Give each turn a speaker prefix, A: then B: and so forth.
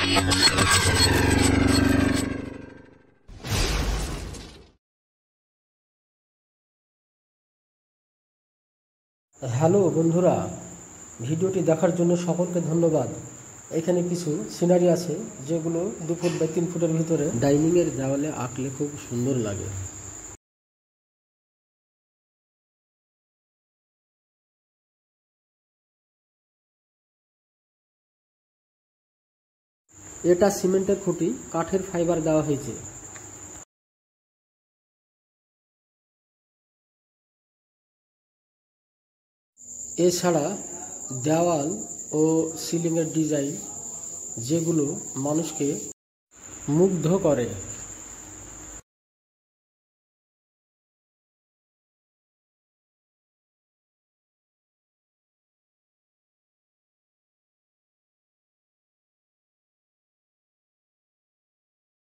A: Hello বন্ধুরা, ভিডিওটি দেখার জন্য সকলকে ধন্যবাদ। এখানে কিছু সিনারি আছে যেগুলো 2 ফুট বা 3 ফুটের ভিতরে ডাইনিংয়ের দেওয়ালে আঁকলে খুব সুন্দর লাগে। এটা সিমেন্টের খুঁটি, কাঠের ফাইবার দেওয়া হয়েছে। এছাড়া দেওয়াল ও সিলিংয়ের ডিজাইন যেগুলো মানুষকে মুগ্ধ করে।